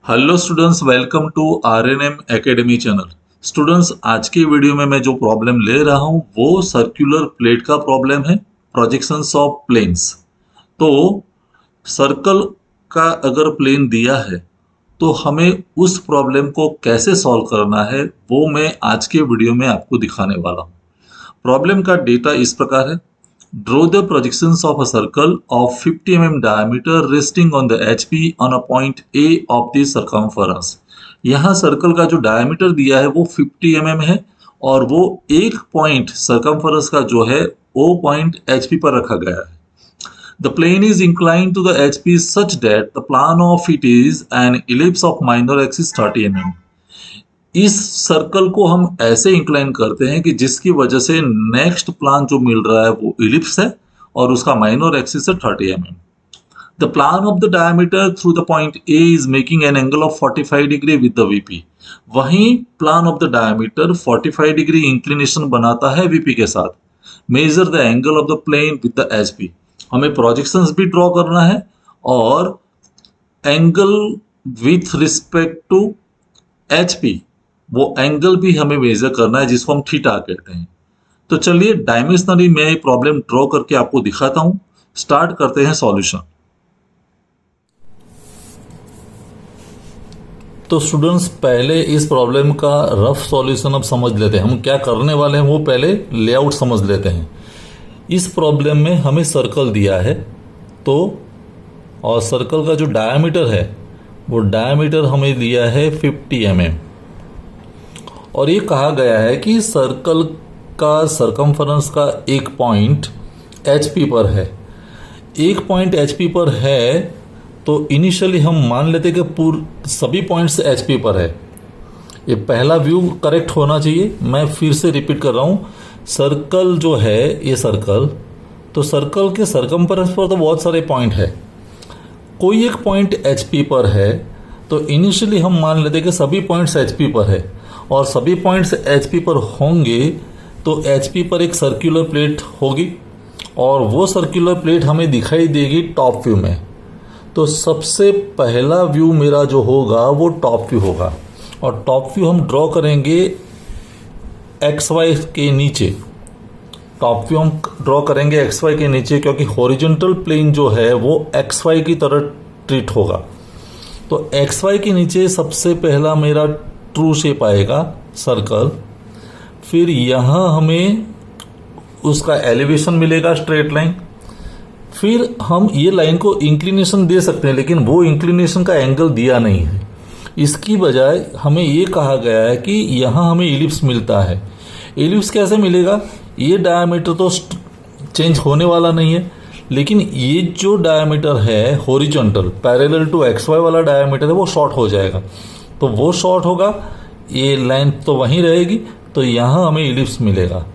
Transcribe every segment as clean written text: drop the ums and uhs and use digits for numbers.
Hello students, welcome to RNM academy channel. Students, आज की video में मैं जो प्रॉब्लम ले रहा हूं वो सर्कुलर प्लेट का प्रॉब्लम है, प्रोजेक्शंस ऑफ प्लेन्स। तो सर्कल का अगर प्लेन दिया है तो हमें उस प्रॉब्लम को कैसे सॉल्व करना है वो मैं आज के वीडियो में आपको दिखाने वाला हूं। प्रॉब्लम का डेटा इस प्रकार है। Draw the projections of a circle of 50 mm diameter resting on the HP on a point A of the circumference। यहाँ सर्कल का जो डायमीटर दिया है वो 50 mm है और वो एक पॉइंट सर्कमफेरेंस का जो है वो पॉइंट HP पर रखा गया है। The plane is inclined to the HP such that the plan of it is an ellipse of minor axis 30 mm। इस सर्कल को हम ऐसे इंक्लाइन करते हैं कि जिसकी वजह से नेक्स्ट प्लान जो मिल रहा है वो इलिप्स है और उसका माइनर एक्सिस है 30 mm। The plan of the diameter through the point A is making an angle of 45 degree with the VP. वहीं plan of the diameter 45 degree inclination बनाता है वीपी के साथ। Measure the angle of the plane with the HP. हमें projections भी draw करना है और angle with respect to HP, वो एंगल भी हमें मेजर करना है जिसको हम थीटा कहते हैं। तो चलिए डायमेंशनली मैं प्रॉब्लम ड्रॉ करके आपको दिखाता हूं। स्टार्ट करते हैं सॉल्यूशन। तो स्टूडेंट्स, पहले इस प्रॉब्लम का रफ सॉल्यूशन अब समझ लेते हैं। हम क्या करने वाले हैं वो पहले लेआउट समझ लेते हैं। इस प्रॉब्लम में हमें सर्कल दिया है तो, और सर्कल का जो डायमीटर है वो डायमीटर हमें दिया है 50 mm और ये कहा गया है कि सर्कल का सरकमफेरेंस का एक पॉइंट एचपी पर है। एक पॉइंट एचपी पर है तो इनिशियली हम मान लेते कि सभी पॉइंट्स एचपी पर है। ये पहला व्यू करेक्ट होना चाहिए। मैं फिर से रिपीट कर रहा हूँ, सर्कल जो है ये सर्कल, तो सर्कल के सरकमफेरेंस पर तो बहुत सारे पॉइंट है। कोई एक पॉइंट एचपी पर है तो इनिशियली हम मान लेते कि सभी पॉइंट्स एचपी पर है और सभी पॉइंट्स एचपी पर होंगे तो एचपी पर एक सर्कुलर प्लेट होगी और वो सर्कुलर प्लेट हमें दिखाई देगी टॉप व्यू में। तो सबसे पहला व्यू मेरा जो होगा वो टॉप व्यू होगा और टॉप व्यू हम ड्रॉ करेंगे एक्स वाई के नीचे। टॉप व्यू हम ड्रॉ करेंगे एक्स वाई के नीचे क्योंकि हॉरिजॉन्टल प्लेन जो है वो एक्स वाई की तरह ट्रीट होगा। तो एक्स वाई के नीचे सबसे पहला मेरा ट्रू शेप आएगा सर्कल। फिर यहाँ हमें उसका एलिवेशन मिलेगा स्ट्रेट लाइन। फिर हम ये लाइन को इंक्लिनेशन दे सकते हैं लेकिन वो इंक्लिनेशन का एंगल दिया नहीं है। इसकी बजाय हमें ये कहा गया है कि यहाँ हमें इलिप्स मिलता है। इलिप्स कैसे मिलेगा? ये डायमीटर तो चेंज होने वाला नहीं है लेकिन ये जो डायमीटर है horizontal parallel to X Y वाला डायमीटर है वो शॉर्ट हो जाएगा। तो वो शॉर्ट होगा, ये लाइन तो वहीं रहेगी, तो यहाँ हमें इलिप्स मिलेगा।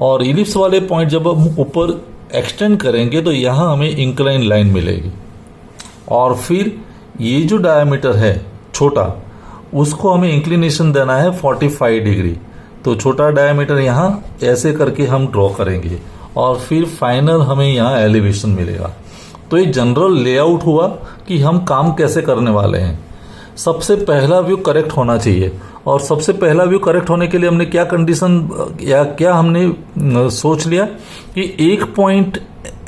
और इलिप्स वाले पॉइंट जब हम ऊपर एक्सटेंड करेंगे तो यहाँ हमें इंक्लाइन लाइन मिलेगी। और फिर ये जो डायमीटर है छोटा, उसको हमें इंक्लिनेशन देना है 45 डिग्री। तो छोटा डायमीटर यहाँ ऐसे करके हम ड्रॉ करेंगे और फिर फाइनल हमें यहाँ एलिवेशन मिलेगा। तो ये जनरल लेआउट हुआ कि हम काम कैसे करने वाले हैं। सबसे पहला व्यू करेक्ट होना चाहिए और सबसे पहला व्यू करेक्ट होने के लिए हमने क्या कंडीशन या क्या हमने सोच लिया कि एक पॉइंट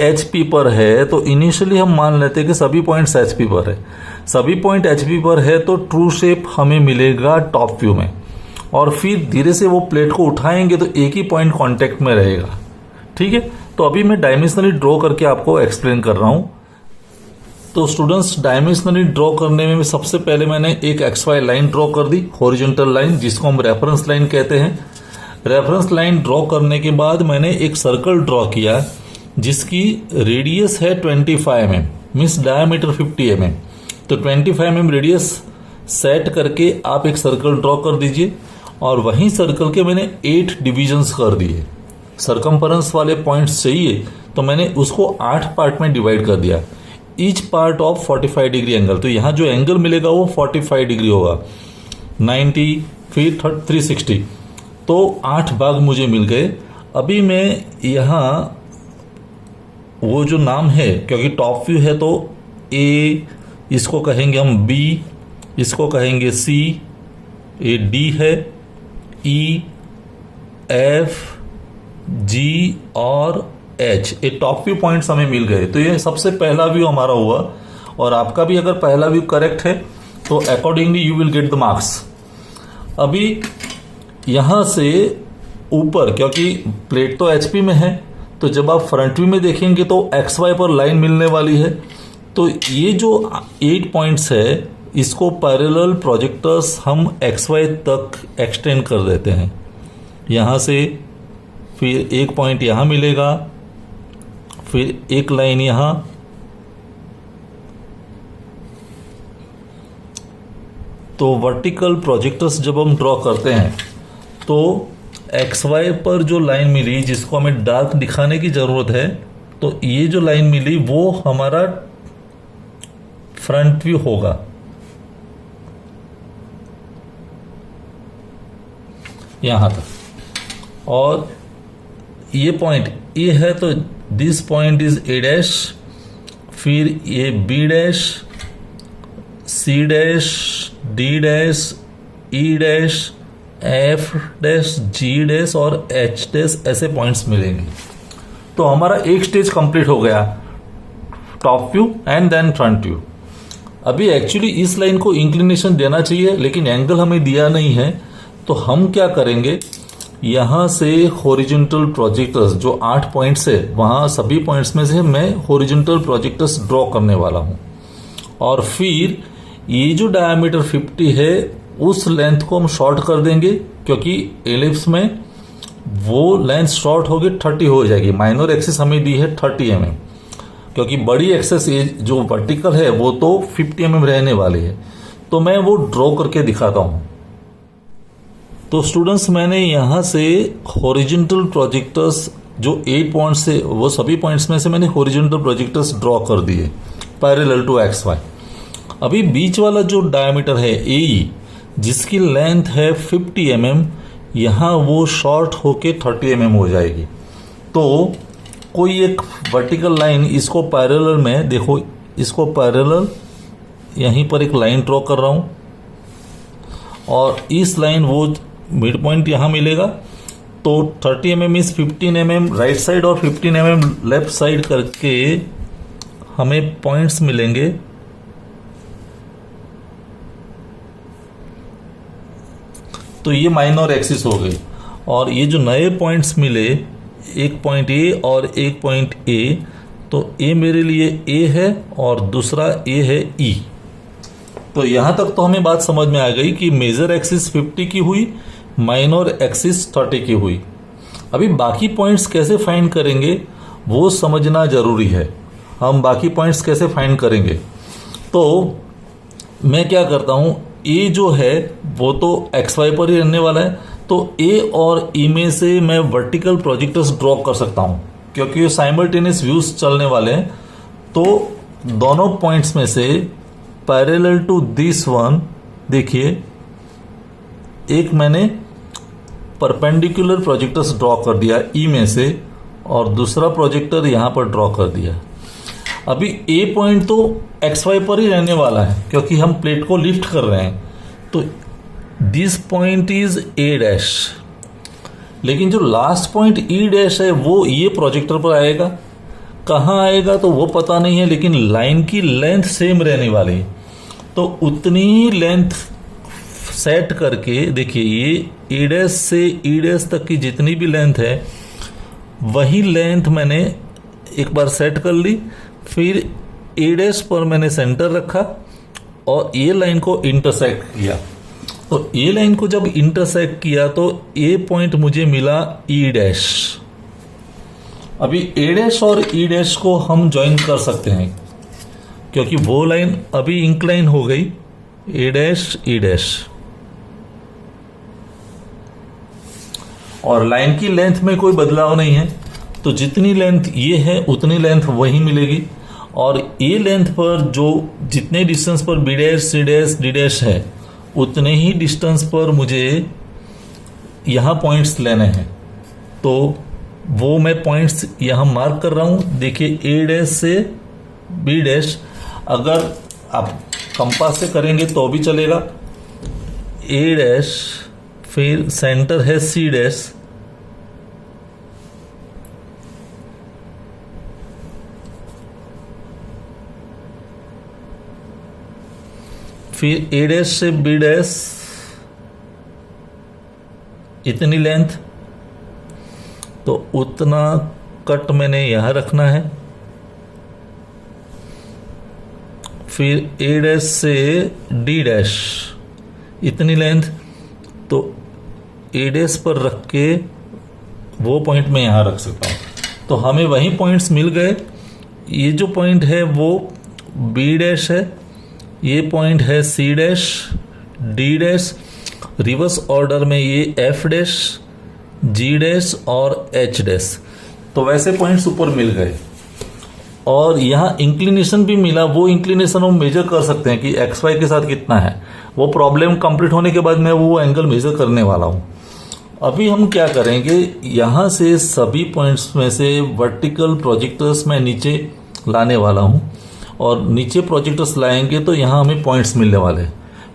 एचपी पर है तो इनिशियली हम मान लेते हैं कि सभी पॉइंट्स एचपी पर है। सभी पॉइंट एचपी पर है तो ट्रू शेप हमें मिलेगा टॉप व्यू में और फिर धीरे से वो प्लेट को उठाएंगे तो एक ही पॉइंट कांटेक्ट में रहेगा। ठीक है, तो अभी मैं डायमेंशनली ड्रॉ करके आपको एक्सप्लेन कर रहा हूं। तो स्टूडेंट्स, डायमेंशनली ड्रॉ करने में सबसे पहले मैंने एक एक्स वाई लाइन ड्रॉ कर दी, हॉरिजॉन्टल लाइन जिसको हम रेफरेंस लाइन कहते हैं। रेफरेंस लाइन ड्रॉ करने के बाद मैंने एक सर्कल ड्रॉ किया जिसकी रेडियस है 25 mm, मीन्स डायमीटर 50 mm। तो 25 mm रेडियस सेट करके आप एक सर्कल ड्रॉ कर दीजिए और वहीं सर्कल के मैंने 8 डिविजन्स कर दिए। सरकमफेरेंस वाले पॉइंट्स चाहिए तो मैंने उसको 8 पार्ट में डिवाइड कर दिया, each part of 45 degree angle. तो यहाँ जो एंगल मिलेगा वो 45 डिग्री होगा, 90 फिर 360। तो 8 भाग मुझे मिल गए। अभी मैं यहाँ वो जो नाम है, क्योंकि टॉप व्यू है तो ए, इसको कहेंगे हम बी इसको कहेंगे सी, ये डी है, ई, एफ, जी और एच। ये टॉप व्यू पॉइंट्स हमें मिल गए। तो ये सबसे पहला व्यू हमारा हुआ, और आपका भी अगर पहला व्यू करेक्ट है तो accordingly you will get the marks. अभी यहां से ऊपर, क्योंकि प्लेट तो एचपी में है, तो जब आप फ्रंट व्यू में देखेंगे तो एक्स वाई पर लाइन मिलने वाली है। तो ये जो 8 पॉइंट्स है, इसको पैरेलल प्रोजेक्टर्स हम एक्स वाई तक एक्सटेंड कर देते हैं। यहां से फिर एक पॉइंट यहां मिलेगा, फिर एक लाइन यहां, तो वर्टिकल प्रोजेक्टर्स जब हम ड्रॉ करते हैं तो एक्स वाई पर जो लाइन मिली, जिसको हमें डार्क दिखाने की जरूरत है, तो ये जो लाइन मिली वो हमारा फ्रंट व्यू होगा। यहां तक। और ये पॉइंट ए है, तो this point is A dash, फिर ये B dash, C dash, D dash, E dash, F dash, G dash और एच डैश, ऐसे पॉइंट्स मिलेंगे। तो हमारा एक स्टेज कंप्लीट हो गया, top view and then front view. अभी एक्चुअली इस लाइन को इंक्लिनेशन देना चाहिए, लेकिन एंगल हमें दिया नहीं है, तो हम क्या करेंगे, यहां से हॉरिजॉन्टल प्रोजेक्टर्स जो 8 पॉइंट्स है, वहां सभी पॉइंट्स में से मैं हॉरिजॉन्टल प्रोजेक्टर्स ड्रॉ करने वाला हूं। और फिर ये जो डायमीटर 50 है, उस लेंथ को हम शॉर्ट कर देंगे, क्योंकि एलिप्स में वो लेंथ शॉर्ट होगी, 30 हो जाएगी। माइनर एक्सिस हमें दी है 30 mm, क्योंकि बड़ी एक्सिस जो वर्टिकल है वो तो 50 mm रहने वाली है। तो मैं वो ड्रॉ करके दिखाता हूं। तो स्टूडेंट्स, मैंने यहां से हॉरिजॉन्टल प्रोजेक्टर्स जो 8 पॉइंट्स से, वो सभी पॉइंट्स में से मैंने हॉरिजॉन्टल प्रोजेक्टर्स ड्रॉ कर दिए पैरेलल टू एक्स वाई। अभी बीच वाला जो डायमीटर है ए, जिसकी लेंथ है 50 mm, यहां वो शॉर्ट होके 30 mm हो जाएगी। तो कोई एक वर्टिकल लाइन, इसको पैरेलल में देखो, इसको पैरेलल यहीं पर एक लाइन ड्रॉ कर रहा हूं, और इस लाइन वो मिड पॉइंट यहां मिलेगा। तो 30 mm is 15 mm right side और 15 mm लेफ्ट साइड करके हमें पॉइंट्स मिलेंगे। तो ये माइनर एक्सिस हो गई, और ये जो नए पॉइंट्स मिले, एक पॉइंट ए और एक पॉइंट ए, तो ए मेरे लिए ए है और दूसरा ए है ई। तो यहां तक तो हमें बात समझ में आ गई कि मेजर एक्सिस 50 की हुई, माइनर एक्सिस 30 की हुई। अभी बाकी पॉइंट्स कैसे फाइंड करेंगे वो समझना जरूरी है। हम बाकी पॉइंट्स कैसे फाइंड करेंगे, तो मैं क्या करता हूं, ए जो है वो तो एक्स वाई पर ही रहने वाला है, तो ए और ई में से मैं वर्टिकल प्रोजेक्टर्स ड्रॉ कर सकता हूं, क्योंकि ये साइमल्टेनियस व्यूज चलने वाले हैं। तो दोनों पॉइंट्स में से पैरेलल टू दिस वन, देखिए, एक मैंने परपेंडिकुलर प्रोजेक्टर्स ड्रॉ कर दिया ई में से, और दूसरा प्रोजेक्टर यहां पर ड्रॉ कर दिया। अभी ए पॉइंट तो एक्स वाई पर ही रहने वाला है, क्योंकि हम प्लेट को लिफ्ट कर रहे हैं। तो this point is A dash, लेकिन जो लास्ट पॉइंट ई डैश है वो ये प्रोजेक्टर पर आएगा। कहाँ आएगा तो वो पता नहीं है, लेकिन लाइन की लेंथ सेम रहने वाली है। तो उतनी ही लेंथ सेट करके देखिए, ये ए डैश से ई डैश तक की जितनी भी लेंथ है, वही लेंथ मैंने एक बार सेट कर ली। फिर ए डैश पर मैंने सेंटर रखा और ए लाइन को इंटरसेक्ट किया। तो ए लाइन को जब इंटरसेक्ट किया तो ए पॉइंट मुझे मिला ई डैश। अभी ए डैश और ई डैश को हम ज्वाइन कर सकते हैं, क्योंकि वो लाइन अभी इंक्लाइन हो गई, ए डैश ई डैश, और लाइन की लेंथ में कोई बदलाव नहीं है। तो जितनी लेंथ ये है उतनी लेंथ वही मिलेगी, और ए लेंथ पर जो जितने डिस्टेंस पर B dash C dash D dash है, उतने ही डिस्टेंस पर मुझे यहाँ पॉइंट्स लेने हैं। तो वो मैं पॉइंट्स यहाँ मार्क कर रहा हूँ। देखिए, ए डैश से बी डैश, अगर आप कंपास से करेंगे तो भी चलेगा। ए डैश, फिर सेंटर है सी डैश, फिर ए डैश से बी डैश इतनी लेंथ, तो उतना कट मैंने यहां रखना है। फिर ए डैश से डी डैश इतनी लेंथ, तो ए डैश पर रख के वो पॉइंट मैं यहां रख सकता हूं। तो हमें वही पॉइंट्स मिल गए। ये जो पॉइंट है वो बी डैश है, ये पॉइंट है C dash, D dash, reverse order में ये एफ डैश, जी डैश और एच डैश। तो वैसे पॉइंट्स ऊपर मिल गए और यहाँ इंक्लिनेशन भी मिला। वो इंक्लिनेशन हम मेजर कर सकते हैं कि एक्स वाई के साथ कितना है। वो प्रॉब्लम कंप्लीट होने के बाद मैं वो एंगल मेजर करने वाला हूँ। अभी हम क्या करेंगे, यहाँ से सभी पॉइंट्स में से वर्टिकल प्रोजेक्टर्स मैं नीचे लाने वाला हूँ और नीचे प्रोजेक्टर्स लाएंगे तो यहाँ हमें पॉइंट्स मिलने वाले हैं।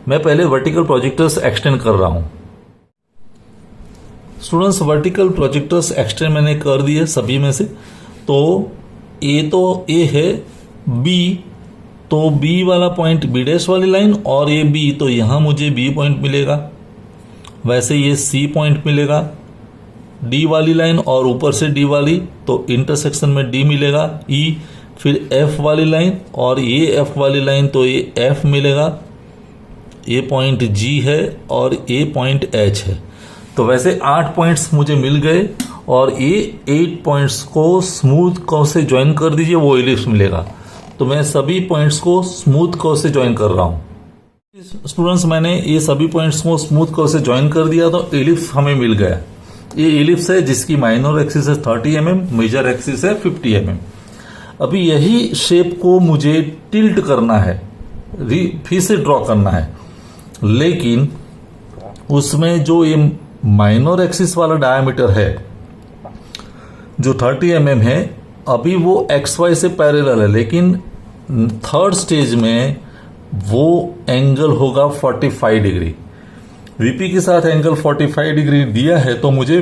मैं पहले वर्टिकल प्रोजेक्टर्स एक्सटेंड कर रहा हूँ। स्टूडेंट्स, वर्टिकल प्रोजेक्टर्स एक्सटेंड मैंने कर दिए सभी में से। तो ए है, बी तो बी वाला पॉइंट बी डैश वाली लाइन और ये बी, तो यहां मुझे बी पॉइंट मिलेगा। वैसे ये सी पॉइंट मिलेगा, डी वाली लाइन और ऊपर से डी वाली, तो इंटरसेक्शन में डी मिलेगा। ई, फिर एफ वाली लाइन और ये एफ वाली लाइन, तो ये एफ मिलेगा। ये पॉइंट जी है और ये पॉइंट एच है। तो वैसे 8 पॉइंट्स मुझे मिल गए और ये 8 पॉइंट्स को स्मूथ कर्व से ज्वाइन कर दीजिए, वो एलिप्स मिलेगा। तो मैं सभी पॉइंट्स को स्मूथ कर्व से ज्वाइन कर रहा हूं। स्टूडेंट्स, मैंने ये सभी पॉइंट्स को स्मूथ कर्व से ज्वाइन कर दिया तो एलिप्स हमें मिल गया। ये एलिप्स है जिसकी माइनर एक्सिस है 30 mm, मेजर एक्सिस है 50 mm। अभी यही शेप को मुझे टिल्ट करना है, फिर से ड्रॉ करना है, लेकिन उसमें जो ये माइनर एक्सिस वाला डायमीटर है जो 30 mm है, अभी वो एक्स वाई से पैरेलल है, लेकिन थर्ड स्टेज में वो एंगल होगा 45 डिग्री। वीपी के साथ एंगल 45 डिग्री दिया है तो मुझे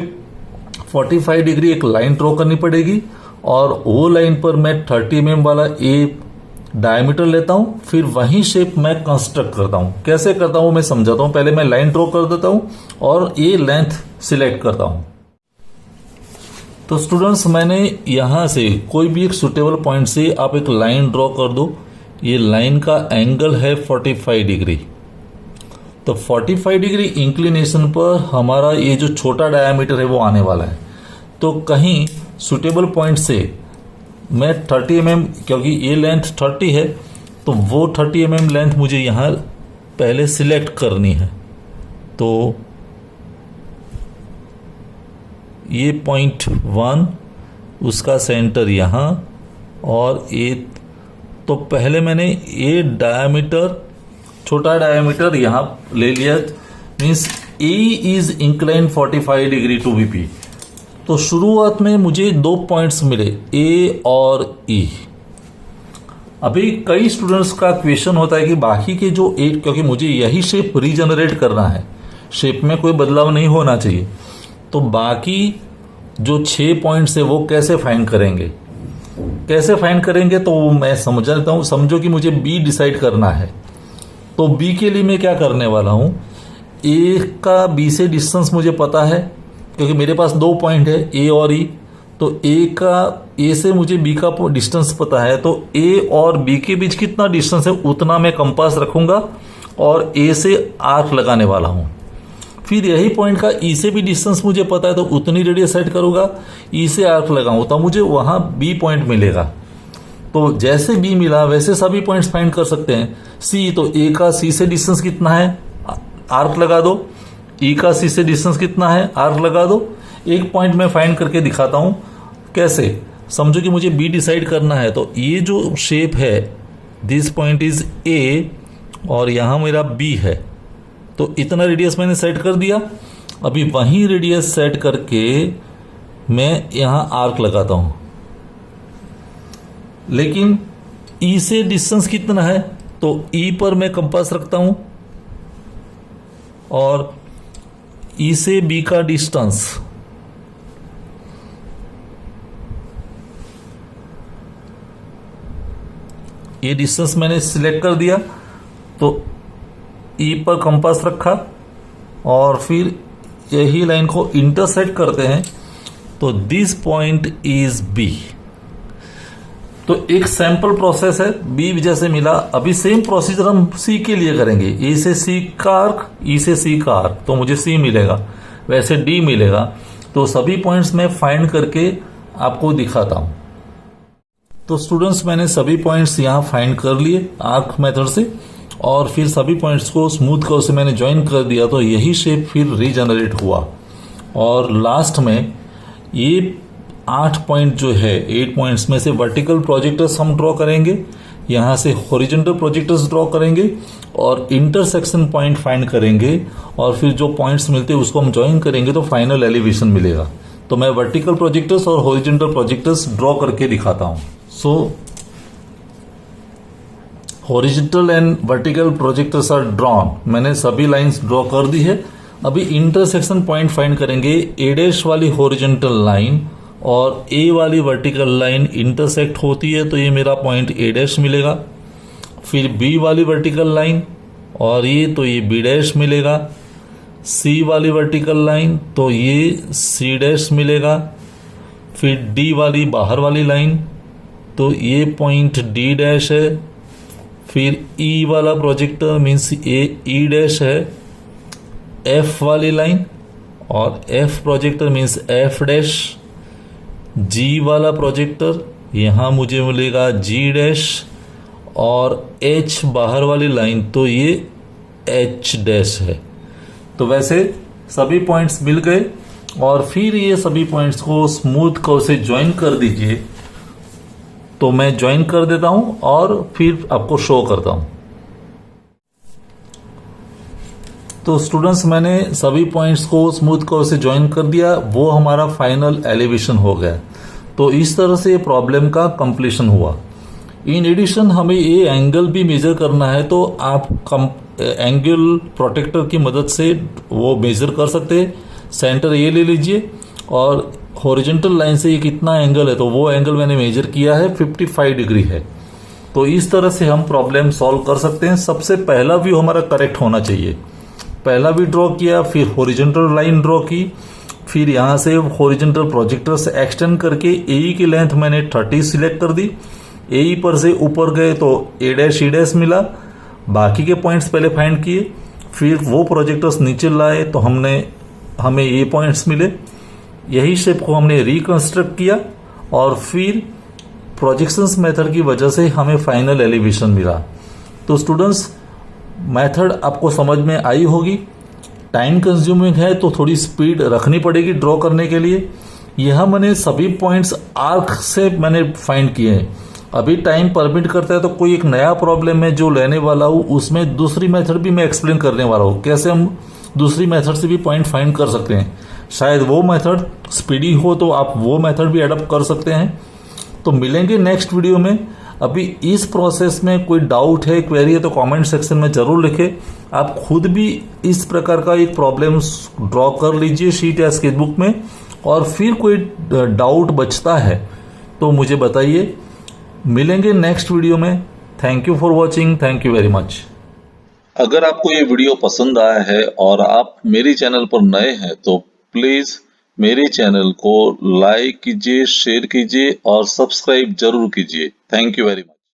45 डिग्री एक लाइन ड्रॉ करनी पड़ेगी और वो लाइन पर मैं 30 mm वाला ए डायमीटर लेता हूं, फिर वही शेप मैं कंस्ट्रक्ट करता हूं। कैसे करता हूं मैं समझाता हूं। पहले मैं लाइन ड्रॉ कर देता हूं और ये लेंथ सिलेक्ट करता हूं। तो स्टूडेंट्स, मैंने यहां से कोई भी एक सुटेबल पॉइंट से आप एक लाइन ड्रॉ कर दो। ये लाइन का एंगल है 45 डिग्री। तो 45 डिग्री इंक्लिनेशन पर हमारा ये जो छोटा डायमीटर है वो आने वाला है। तो कहीं सुटेबल पॉइंट से मैं 30 mm, क्योंकि ये लेंथ 30 है तो वो 30 mm लेंथ मुझे यहाँ पहले सिलेक्ट करनी है। तो ये पॉइंट 1, उसका सेंटर यहाँ, और ये तो पहले मैंने ये डायमीटर, छोटा डायमीटर यहाँ ले लिया। Means A is incline 45 degree to BP. तो शुरुआत में मुझे 2 पॉइंट्स मिले, ए और ई। अभी कई स्टूडेंट्स का क्वेश्चन होता है कि बाकी के जो 8, क्योंकि मुझे यही शेप रीजनरेट करना है, शेप में कोई बदलाव नहीं होना चाहिए, तो बाकी जो 6 पॉइंट्स है वो कैसे फाइंड करेंगे। कैसे फाइंड करेंगे तो मैं समझा देता हूं। समझो कि मुझे बी डिसाइड करना है, तो बी के लिए मैं क्या करने वाला हूं, ए का बी से डिस्टेंस मुझे पता है क्योंकि मेरे पास 2 पॉइंट है ए और ई। तो ए से मुझे बी का डिस्टेंस पता है, तो ए और बी के बीच कितना डिस्टेंस है उतना मैं कंपास रखूंगा और ए से आर्क लगाने वाला हूं। फिर यही पॉइंट का ई से भी डिस्टेंस मुझे पता है तो उतनी रेडियस सेट करूंगा, ई से आर्क लगाऊंगा तो मुझे वहां बी पॉइंट मिलेगा। तो जैसे बी मिला वैसे सभी पॉइंट्स फाइंड कर सकते हैं। सी, तो ए का सी से डिस्टेंस कितना है, आर्क लगा दो। ई का सी से डिस्टेंस कितना है, आर्क लगा दो। एक पॉइंट मैं फाइंड करके दिखाता हूं कैसे। समझो कि मुझे बी डिसाइड करना है, तो ये जो शेप है, दिस पॉइंट इज ए और यहां मेरा बी है, तो इतना रेडियस मैंने सेट कर दिया। अभी वही रेडियस सेट करके मैं यहां आर्क लगाता हूं, लेकिन ई से डिस्टेंस कितना है, तो ई पर मैं कंपास रखता हूं और ई से बी का डिस्टेंस ये डिस्टेंस मैंने सिलेक्ट कर दिया। तो ई पर कंपास रखा और फिर यही लाइन को इंटरसेक्ट करते हैं। तो दिस पॉइंट इज बी। तो एक सैंपल प्रोसेस है, बी जैसे मिला। अभी सेम प्रोसीजर हम सी के लिए करेंगे। ए से सी का आर्क, ई से सी का आर्क, तो मुझे सी मिलेगा, वैसे डी मिलेगा। तो सभी पॉइंट्स मैं फाइंड करके आपको दिखाता हूं। तो स्टूडेंट्स, मैंने सभी पॉइंट्स यहां फाइंड कर लिए आर्क मेथड से, और फिर सभी पॉइंट्स को स्मूथ कर्व से मैंने ज्वाइन कर दिया। तो यही शेप फिर रीजनरेट हुआ और लास्ट में ये 8 पॉइंट जो है, 8 पॉइंट्स में से वर्टिकल प्रोजेक्टर्स हम ड्रॉ करेंगे, यहां से हॉरिजॉन्टल प्रोजेक्टर्स ड्रॉ करेंगे और इंटरसेक्शन पॉइंट फाइंड करेंगे, और फिर जो पॉइंट्स मिलते हैं उसको हम ज्वाइन करेंगे तो फाइनल एलिवेशन मिलेगा। तो मैं वर्टिकल प्रोजेक्टर्स और हॉरिजॉन्टल प्रोजेक्टर्स ड्रॉ करके दिखाता हूं। So horizontal and vertical projectors are drawn. मैंने सभी लाइंस ड्रॉ कर दी है। अभी इंटरसेक्शन पॉइंट फाइंड करेंगे। ए डैश वाली हॉरिजॉन्टल लाइन और ए वाली वर्टिकल लाइन इंटरसेक्ट होती है तो ये मेरा पॉइंट ए डैश मिलेगा। फिर बी वाली वर्टिकल लाइन और ये बी डैश मिलेगा। सी वाली वर्टिकल लाइन तो ये सी डैश मिलेगा। फिर डी वाली बाहर वाली लाइन तो ये पॉइंट डी डैश है। फिर ई वाला प्रोजेक्टर मीन्स ये ई डैश है। एफ वाली लाइन और F projector means F dash. G वाला प्रोजेक्टर यहां मुझे मिलेगा जी डैश, और एच बाहर वाली लाइन तो ये एच डैश है। तो वैसे सभी पॉइंट्स मिल गए और फिर ये सभी पॉइंट्स को स्मूथ कर्व से ज्वाइन कर दीजिए। तो मैं ज्वाइन कर देता हूं और फिर आपको शो करता हूं। तो स्टूडेंट्स, मैंने सभी पॉइंट्स को स्मूथ कर्व से ज्वाइन कर दिया, वो हमारा फाइनल एलिवेशन हो गया। तो इस तरह से प्रॉब्लम का कंप्लीशन हुआ। इन एडिशन हमें ये एंगल भी मेजर करना है, तो आप एंगल प्रोटेक्टर की मदद से वो मेजर कर सकते हैं। सेंटर ये ले लीजिए और हॉरिजॉन्टल लाइन से ये कितना एंगल है, तो वो एंगल मैंने मेजर किया है 55 डिग्री है। तो इस तरह से हम प्रॉब्लम सॉल्व कर सकते हैं। सबसे पहला व्यू हमारा करेक्ट होना चाहिए। पहला व्यू ड्रॉ किया, फिर हॉरिजॉन्टल लाइन ड्रॉ की, फिर यहां से हॉरिजॉन्टल प्रोजेक्टर से एक्सटेंड करके एई की लेंथ मैंने 30 सिलेक्ट कर दी। एई पर से ऊपर गए तो ए डैश ई डैश मिला। बाकी के पॉइंट्स पहले फाइंड किए, फिर वो प्रोजेक्टर्स नीचे लाए तो हमें ये पॉइंट्स मिले। यही शेप को हमने रिकंस्ट्रक्ट किया और फिर प्रोजेक्शंस मेथड की वजह से हमें फाइनल एलिवेशन मिला। तो स्टूडेंट्स, मेथड आपको समझ में आई होगी। टाइम कंज्यूमिंग है तो थोड़ी स्पीड रखनी पड़ेगी ड्रॉ करने के लिए। यह मैंने सभी पॉइंट्स आर्क से मैंने फाइंड किए हैं। अभी टाइम परमिट करता है तो कोई एक नया प्रॉब्लम है जो लेने वाला हूं, उसमें दूसरी मेथड भी मैं एक्सप्लेन करने वाला हूं, कैसे हम दूसरी मेथड से भी पॉइंट फाइंड कर सकते हैं। शायद वो मेथड स्पीडी हो तो आप वो मेथड भी एडप्ट कर सकते हैं। तो मिलेंगे नेक्स्ट वीडियो में। अभी इस प्रोसेस में कोई डाउट है, क्वेरी है तो कमेंट सेक्शन में जरूर लिखें। आप खुद भी इस प्रकार का एक प्रॉब्लम ड्रॉ कर लीजिए शीट या स्केचबुक में, और फिर कोई डाउट बचता है तो मुझे बताइए। मिलेंगे नेक्स्ट वीडियो में। Thank you for watching. Thank you very much. अगर आपको ये वीडियो पसंद आया है और आप मेरे चैनल पर नए हैं तो प्लीज मेरे चैनल को लाइक कीजिए, शेयर कीजिए और सब्सक्राइब जरूर कीजिए। Thank you very much.